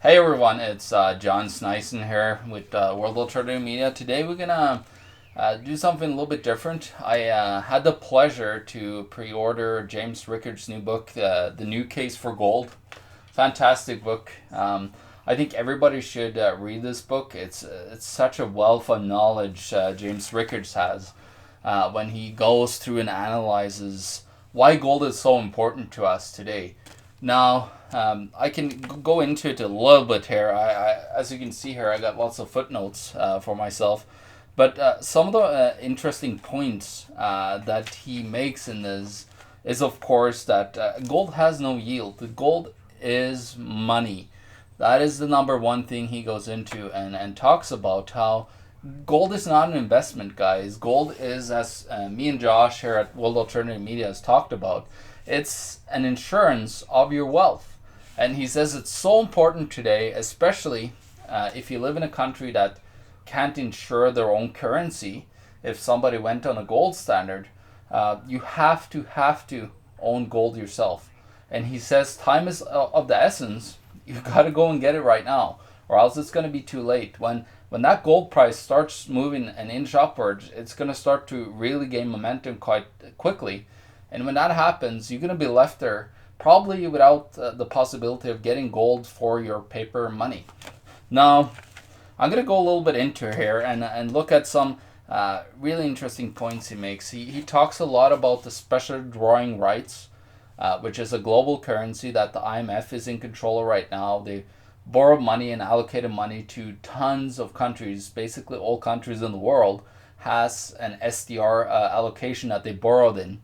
Hey everyone, it's John Sneisen here with World Alternative Media. Today we're gonna do something a little bit different. I had the pleasure to pre-order James Rickards' new book, The New Case for Gold. Fantastic book. I think everybody should read this book. It's such a wealth of knowledge James Rickards has when he goes through and analyzes why gold is so important to us today. Now, I can go into it a little bit here. As you can see here, I got lots of footnotes for myself. But some of the interesting points that he makes in this is, of course, that gold has no yield. The gold is money. That is the number one thing he goes into and talks about how gold is not an investment, guys. Gold is, as me and Josh here at World Alternative Media has talked about, it's an insurance of your wealth. And he says it's so important today, especially if you live in a country that can't insure their own currency. If somebody went on a gold standard, you have to own gold yourself. And he says time is of the essence. You've got to go and get it right now, or else it's going to be too late. When that gold price starts moving an inch upwards, it's going to start to really gain momentum quite quickly. And when that happens, you're going to be left there probably without the possibility of getting gold for your paper money. Now, I'm going to go a little bit into here and look at some really interesting points he makes. He talks a lot about the special drawing rights, which is a global currency that the IMF is in control of right now. They borrow money and allocated money to tons of countries. Basically, all countries in the world has an SDR allocation that they borrowed in.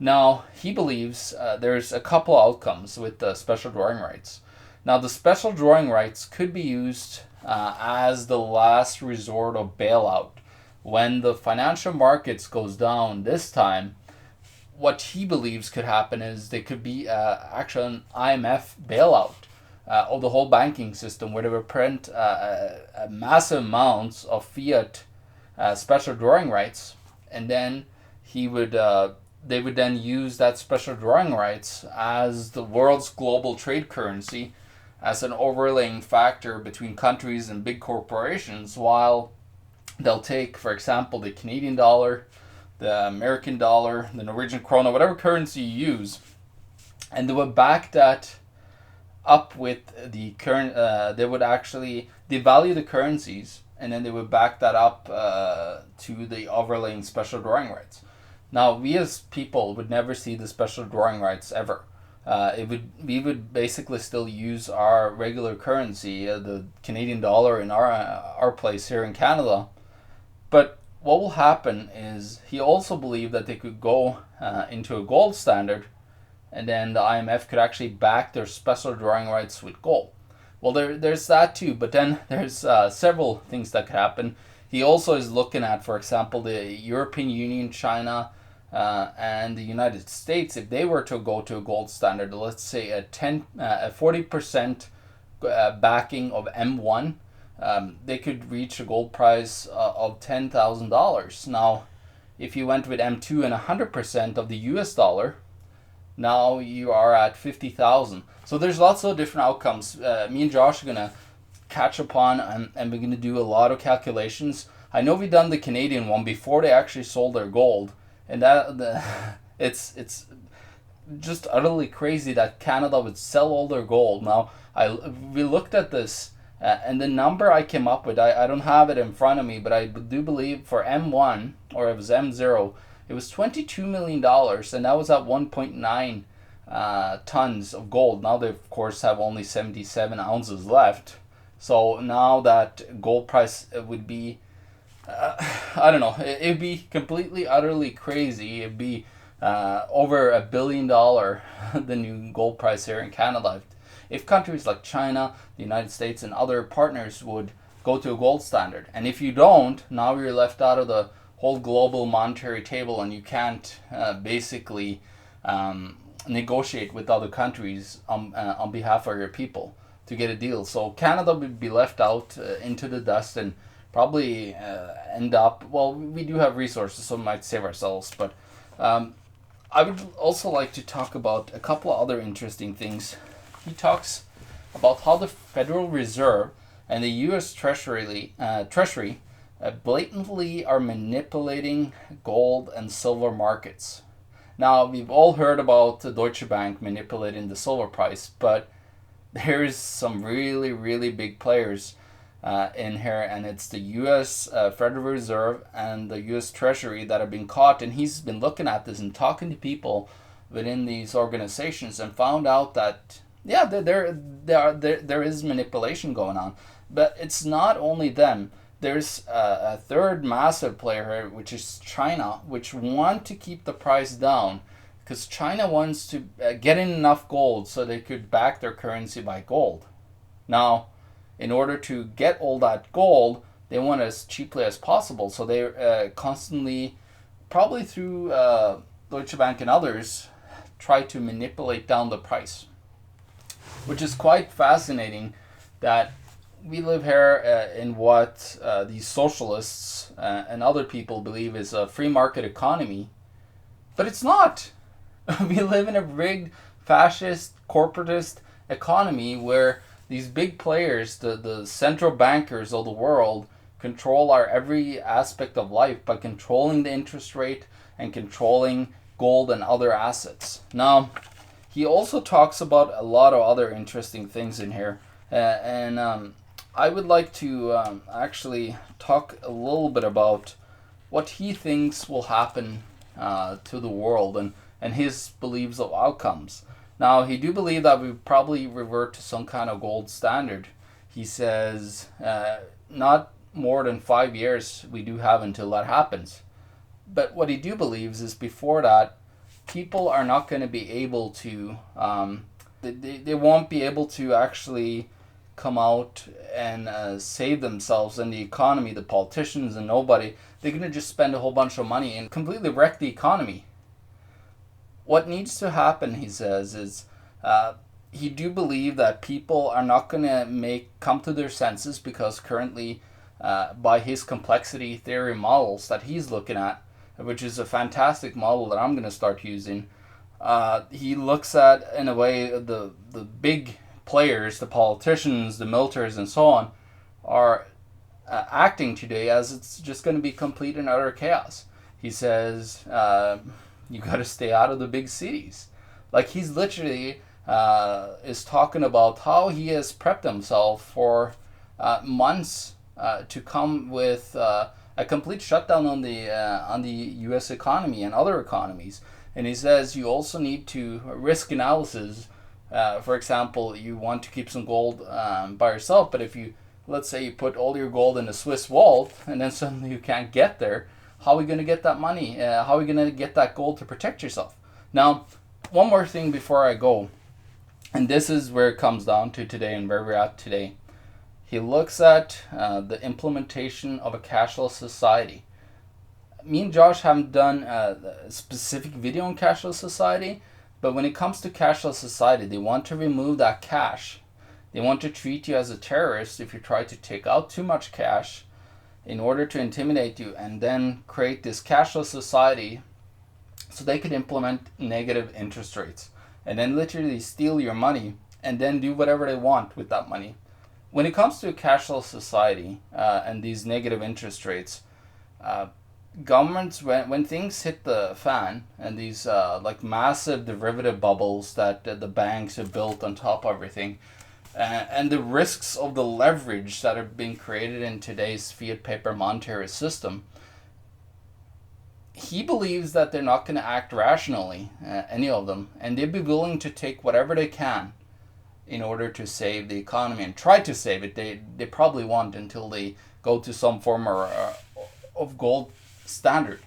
Now, he believes there's a couple outcomes with the special drawing rights. Now, the special drawing rights could be used as the last resort of bailout. When the financial markets goes down this time, what he believes could happen is there could be actually an IMF bailout of the whole banking system where they would print massive amounts of fiat special drawing rights, and then he would they would then use that special drawing rights as the world's global trade currency, as an overlaying factor between countries and big corporations, while they'll take, for example, the Canadian dollar, the American dollar, the Norwegian krona, whatever currency you use, and they would back that up with the current, they would actually devalue the currencies, and then they would back that up to the overlaying special drawing rights. Now, we as people would never see the special drawing rights ever. We would basically still use our regular currency, the Canadian dollar, in our place here in Canada. But what will happen is he also believed that they could go into a gold standard, and then the IMF could actually back their special drawing rights with gold. Well, there's that too, but then there's several things that could happen. He also is looking at, for example, the European Union, China, and the United States. If they were to go to a gold standard, let's say a 40% backing of M1, they could reach a gold price of $10,000. Now, if you went with M2 and 100% of the US dollar, now you are at 50,000. So there's lots of different outcomes. Me and Josh are gonna catch upon, and we're gonna do a lot of calculations. I know we've done the Canadian one before they actually sold their gold, and it's just utterly crazy that Canada would sell all their gold. Now, we looked at this, and the number I came up with, I don't have it in front of me, but I do believe for M1, or it was M0, it was $22 million, and that was at 1.9 tons of gold. Now they, of course, have only 77 ounces left. So now that gold price would be, I don't know, it'd be completely, utterly crazy. It'd be over $1 billion, the new gold price here in Canada. If countries like China, the United States, and other partners would go to a gold standard. And if you don't, now you're left out of the whole global monetary table, and you can't basically negotiate with other countries on behalf of your people to get a deal. So Canada would be left out into the dust and probably end up, well, we do have resources, so we might save ourselves. But I would also like to talk about a couple of other interesting things. He talks about how the Federal Reserve and the U.S. Treasury blatantly are manipulating gold and silver markets. Now, we've all heard about the Deutsche Bank manipulating the silver price, but there's some really, really big players in here, and it's the U.S. Federal Reserve and the U.S. Treasury that have been caught. And he's been looking at this and talking to people within these organizations and found out that yeah, there is manipulation going on, but it's not only them. There's a third massive player here, which is China, which want to keep the price down because China wants to get in enough gold so they could back their currency by gold. Now, in order to get all that gold, they want it as cheaply as possible. So they constantly, probably through Deutsche Bank and others, try to manipulate down the price, which is quite fascinating that we live here in what these socialists and other people believe is a free market economy, but it's not. We live in a rigged, fascist, corporatist economy where these big players, the central bankers of the world, control our every aspect of life by controlling the interest rate and controlling gold and other assets. Now, he also talks about a lot of other interesting things in here, and I would like to actually talk a little bit about what he thinks will happen to the world and his beliefs of outcomes. Now, he do believe that we probably revert to some kind of gold standard. He says not more than 5 years we do have until that happens. But what he do believes is before that, people are not going to be able to, they won't be able to actually come out and save themselves and the economy, the politicians and nobody. They're going to just spend a whole bunch of money and completely wreck the economy. What needs to happen, he says, is he do believe that people are not going to come to their senses because currently by his complexity theory models that he's looking at, which is a fantastic model that I'm going to start using, he looks at, in a way, the big players, the politicians, the militaries, and so on, are acting today as it's just going to be complete and utter chaos. He says, you got to stay out of the big cities. Like, he's literally is talking about how he has prepped himself for months to come with a complete shutdown on the U.S. economy and other economies. And he says you also need to risk analysis. For example, you want to keep some gold by yourself, but if you, let's say you put all your gold in a Swiss vault and then suddenly you can't get there, how are we going to get that money? How are we going to get that gold to protect yourself? Now, one more thing before I go, and this is where it comes down to today and where we're at today. He looks at the implementation of a cashless society. Me and Josh haven't done a specific video on cashless society, but when it comes to cashless society, they want to remove that cash. They want to treat you as a terrorist if you try to take out too much cash in order to intimidate you, and then create this cashless society so they could implement negative interest rates and then literally steal your money and then do whatever they want with that money. When it comes to a cashless society and these negative interest rates, governments, when things hit the fan and these like massive derivative bubbles that the banks have built on top of everything, and the risks of the leverage that are being created in today's fiat paper monetary system, he believes that they're not going to act rationally, any of them, and they'd be willing to take whatever they can in order to save the economy and try to save it. They probably won't until they go to some form of gold standard.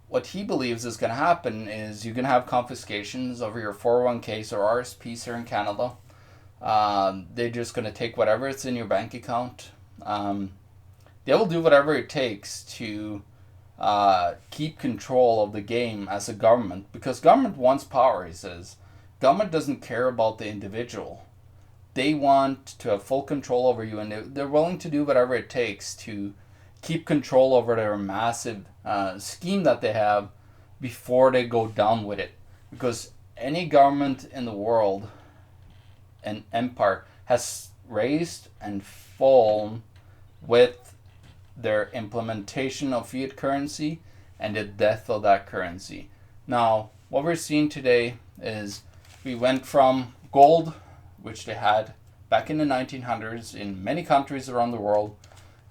What he believes is going to happen is you're going to have confiscations over your 401ks or RSPs here in Canada. They're just going to take whatever it's in your bank account. They will do whatever it takes to keep control of the game as a government, because government wants power, he says. Government doesn't care about the individual. They want to have full control over you, and they're willing to do whatever it takes to keep control over their massive scheme that they have before they go down with it. Because any government in the world an empire has raised and fallen with their implementation of fiat currency and the death of that currency. Now, what we're seeing today is we went from gold, which they had back in the 1900s in many countries around the world.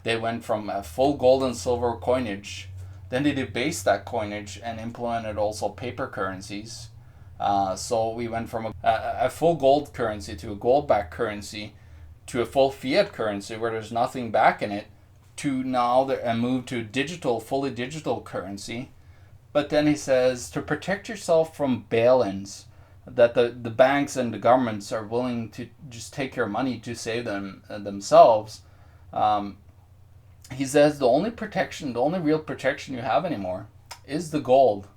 They went from a full gold and silver coinage. Then they debased that coinage and implemented also paper currencies. So we went from a full gold currency to a gold-backed currency to a full fiat currency where there's nothing back in it, to now a move to digital, fully digital currency. But then he says to protect yourself from bail-ins, that the banks and the governments are willing to just take your money to save themselves. He says the only real protection you have anymore is the gold.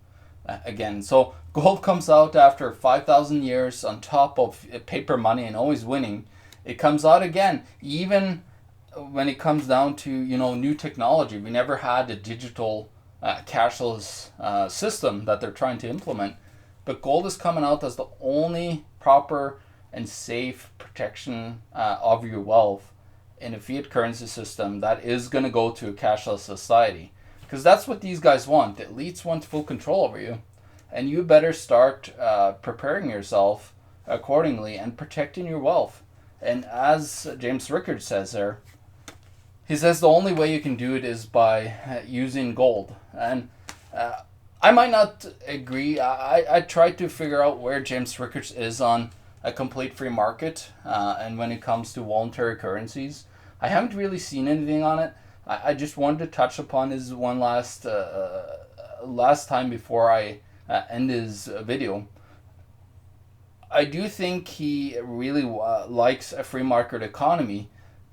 Again, so gold comes out after 5,000 years on top of paper money and always winning. It comes out again, even when it comes down to new technology. We never had a digital cashless system that they're trying to implement. But gold is coming out as the only proper and safe protection of your wealth in a fiat currency system that is going to go to a cashless society. Because that's what these guys want. The elites want full control over you. And you better start preparing yourself accordingly and protecting your wealth. And as James Rickards says there, he says the only way you can do it is by using gold. And I might not agree. I tried to figure out where James Rickards is on a complete free market and when it comes to voluntary currencies. I haven't really seen anything on it. I just wanted to touch upon his one last time before I end his video. I do think he really likes a free market economy,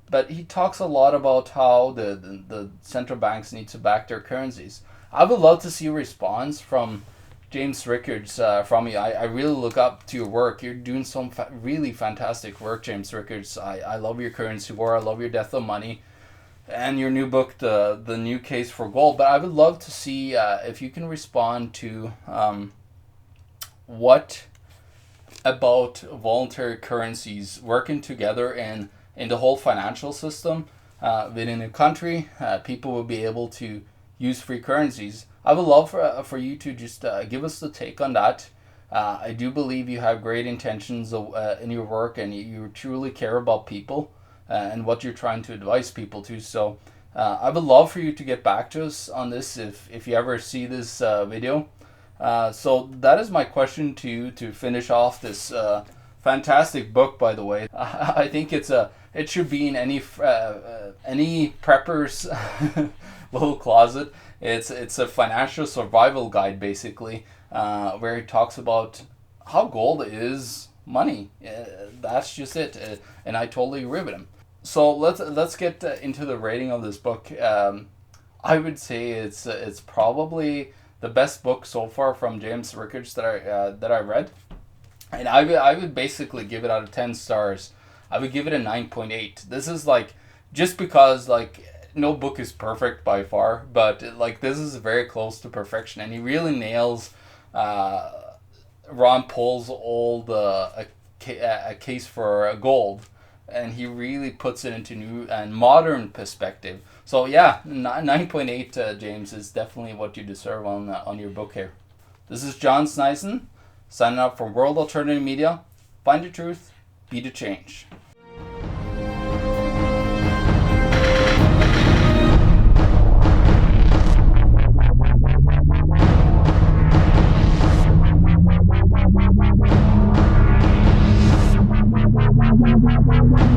but he talks a lot about how the central banks need to back their currencies. I would love to see a response from James Rickards from you. I really look up to your work. You're doing some really fantastic work, James Rickards. I love your currency war. I love your death of money and your new book, the new case for gold. But I would love to see if you can respond to what about voluntary currencies working together in the whole financial system within a country. People will be able to use free currencies. I would love for you to just give us the take on that. I do believe you have great intentions in your work, and you truly care about people and what you're trying to advise people to. So I would love for you to get back to us on this if you ever see this video. So that is my question to you to finish off this fantastic book, by the way. I think it should be in any prepper's little closet. It's a financial survival guide, basically, where he talks about how gold is money. That's just it, and I totally agree with him. So let's get into the rating of this book. I would say it's probably the best book so far from James Rickards that I read, and I would basically give it out of 10 stars. I would give it a 9.8. This is just because no book is perfect by far, but this is very close to perfection, and he really nails Ron Paul's old a case for gold, and he really puts it into new and modern perspective. So yeah, 9.8, James, is definitely what you deserve on your book here. This is John Sneisen, signing up from World Alternative Media. Find the truth, be the change. Thank you.